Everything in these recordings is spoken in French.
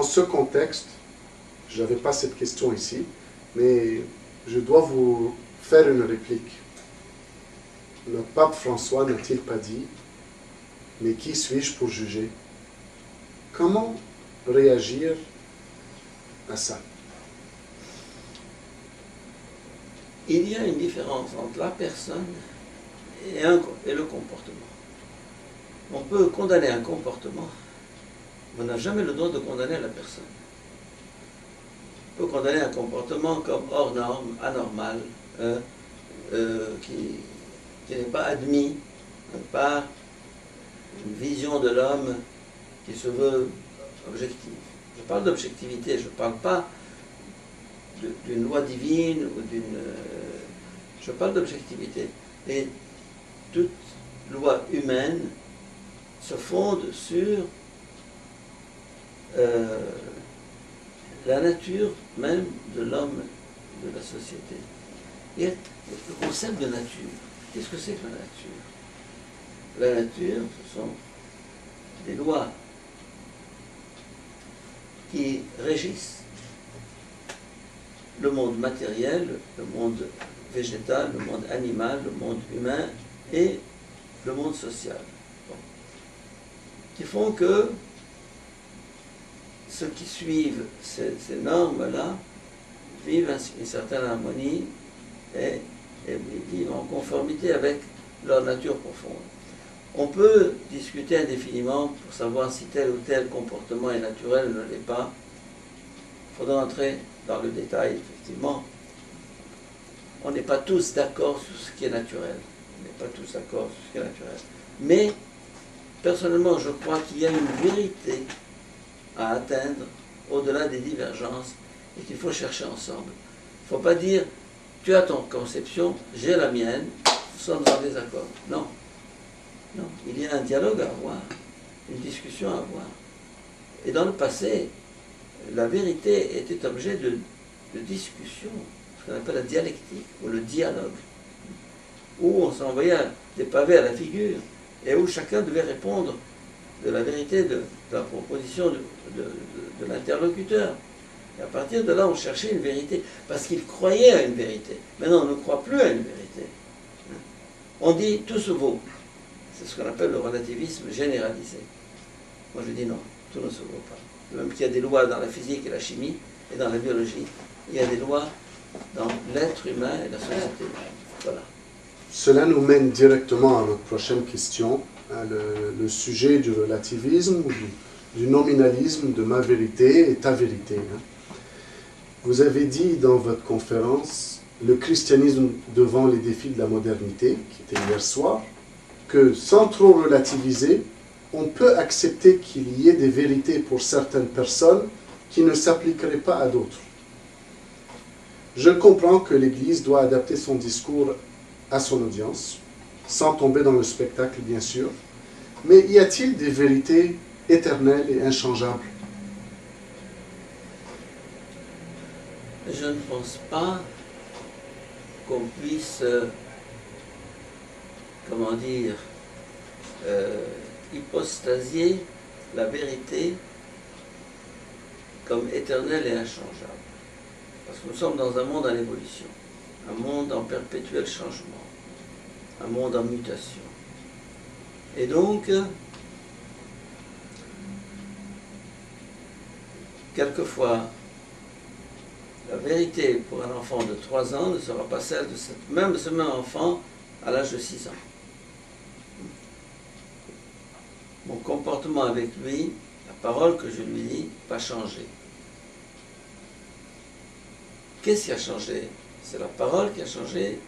ce contexte, je n'avais pas cette question ici, mais je dois vous faire une réplique. Le pape François n'a-t-il pas dit, mais qui suis-je pour juger? Comment réagir à ça? Il y a une différence entre la personne et le comportement. On peut condamner un comportement, mais on n'a jamais le droit de condamner la personne. On peut condamner un comportement comme hors norme, anormal, qui n'est pas admis par une vision de l'homme qui se veut objective. Je parle d'objectivité, je ne parle pas d'une loi divine ou d'une... je parle d'objectivité. Et toute loi humaine se fonde sur la nature même de l'homme, de la société. Et le concept de nature, qu'est-ce que c'est que la nature? La nature, ce sont des lois qui régissent le monde matériel, le monde végétal, le monde animal, le monde humain et le monde social. Bon. Qui font que ceux qui suivent ces normes-là vivent une certaine harmonie et vivent en conformité avec leur nature profonde. On peut discuter indéfiniment pour savoir si tel ou tel comportement est naturel ou ne l'est pas. Il faudra entrer dans le détail, effectivement. On n'est pas tous d'accord sur ce qui est naturel. On n'est pas tous d'accord sur ce qui est naturel. Mais, personnellement, je crois qu'il y a une vérité à atteindre au-delà des divergences et qu'il faut chercher ensemble. Il ne faut pas dire, tu as ton conception, j'ai la mienne, nous sommes en désaccord. Non. Non, il y a un dialogue à avoir, une discussion à avoir. Et dans le passé, la vérité était objet de discussion, ce qu'on appelle la dialectique, ou le dialogue, où on s'envoyait des pavés à la figure, et où chacun devait répondre de la vérité de la proposition de l'interlocuteur. Et à partir de là, on cherchait une vérité, parce qu'il croyait à une vérité. Maintenant, on ne croit plus à une vérité. On dit, tout se vaut. C'est ce qu'on appelle le relativisme généralisé. Moi, je dis non, tout ne se vaut pas. Même qu'il y a des lois dans la physique et la chimie, et dans la biologie, il y a des lois dans l'être humain et la société. Voilà. Cela nous mène directement à notre prochaine question, le sujet du relativisme, ou du nominalisme, de ma vérité et ta vérité. Vous avez dit dans votre conférence, le christianisme devant les défis de la modernité, qui était hier soir, que sans trop relativiser, on peut accepter qu'il y ait des vérités pour certaines personnes qui ne s'appliqueraient pas à d'autres. Je comprends que l'Église doit adapter son discours à son audience, sans tomber dans le spectacle, bien sûr, mais y a-t-il des vérités éternelles et inchangeables? Je ne pense pas qu'on puisse, comment dire, hypostasier la vérité comme éternelle et inchangeable. Parce que nous sommes dans un monde en évolution, un monde en perpétuel changement, un monde en mutation. Et donc, quelquefois, la vérité pour un enfant de 3 ans ne sera pas celle de ce même enfant à l'âge de 6 ans. Mon comportement avec lui, la parole que je lui dis, va changer. Qu'est-ce qui a changé? C'est la parole qui a changé,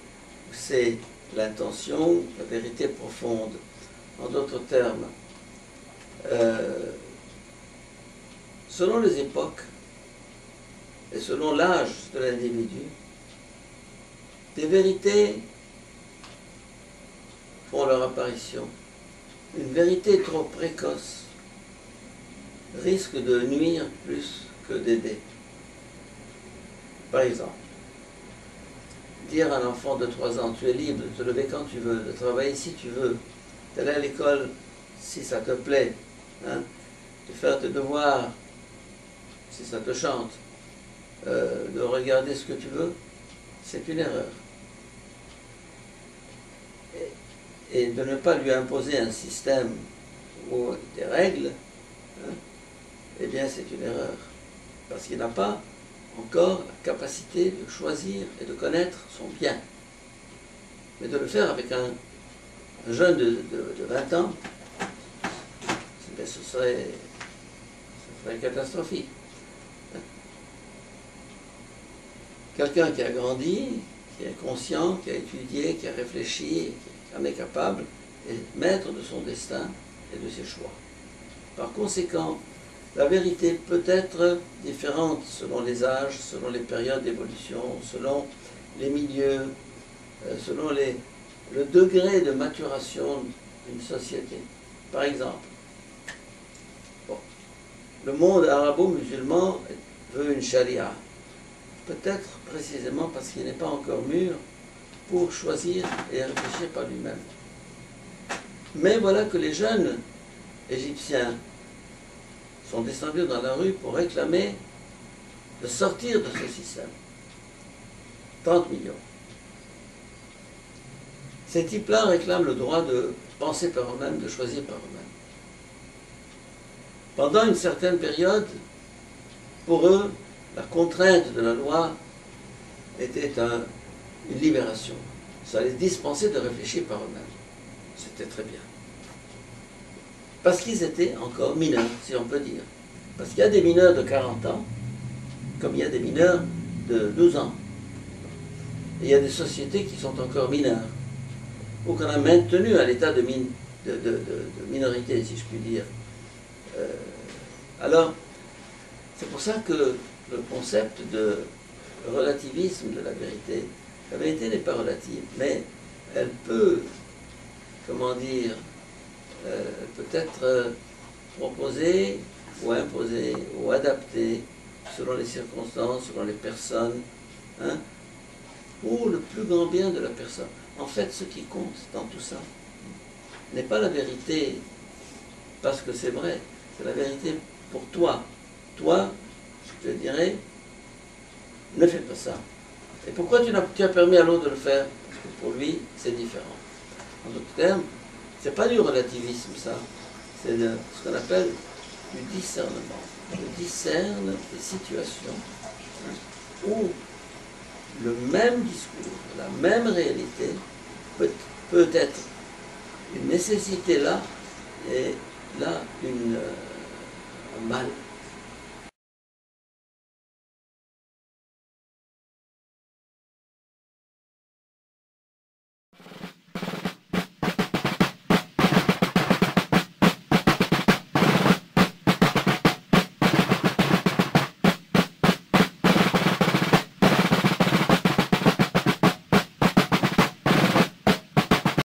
ou c'est l'intention, la vérité profonde? En d'autres termes, selon les époques et selon l'âge de l'individu, des vérités font leur apparition. Une vérité trop précoce risque de nuire plus que d'aider. Par exemple, dire à un enfant de 3 ans, tu es libre de te lever quand tu veux, de travailler si tu veux, d'aller à l'école si ça te plaît, hein, de faire tes devoirs si ça te chante, de regarder ce que tu veux, c'est une erreur. Et de ne pas lui imposer un système ou des règles, hein, eh bien c'est une erreur. Parce qu'il n'a pas encore la capacité de choisir et de connaître son bien. Mais de le faire avec un jeune de 20 ans, ce serait catastrophique. Quelqu'un qui a grandi, qui est conscient, qui a étudié, qui a réfléchi, qui en est capable, est maître de son destin et de ses choix. Par conséquent, la vérité peut être différente selon les âges, selon les périodes d'évolution, selon les milieux, selon le degré de maturation d'une société. Par exemple, le monde arabo-musulman veut une charia. Peut-être précisément parce qu'il n'est pas encore mûr pour choisir et réfléchir par lui-même. Mais voilà que les jeunes égyptiens sont descendus dans la rue pour réclamer de sortir de ce système. 30 millions. Ces types-là réclament le droit de penser par eux-mêmes, de choisir par eux-mêmes. Pendant une certaine période, pour eux, la contrainte de la loi était une libération. Ça les dispensait de réfléchir par eux-mêmes. C'était très bien. Parce qu'ils étaient encore mineurs, si on peut dire. Parce qu'il y a des mineurs de 40 ans, comme il y a des mineurs de 12 ans. Et il y a des sociétés qui sont encore mineures, ou qu'on a maintenu à l'état de minorité, si je puis dire. Alors, c'est pour ça que le concept de relativisme de la vérité n'est pas relative, mais elle peut, comment dire, peut-être proposer ou imposer ou adapter selon les circonstances, selon les personnes, hein, pour le plus grand bien de la personne. En fait, ce qui compte dans tout ça n'est pas la vérité parce que c'est vrai, c'est la vérité pour toi. Toi, je te dirais, ne fais pas ça. Et pourquoi tu as permis à l'autre de le faire? Parce que pour lui, c'est différent. En d'autres termes, c'est pas du relativisme, ça. C'est ce qu'on appelle du discernement. Je discerne des situations, hein, où le même discours, la même réalité peut être une nécessité là, et là, un mal.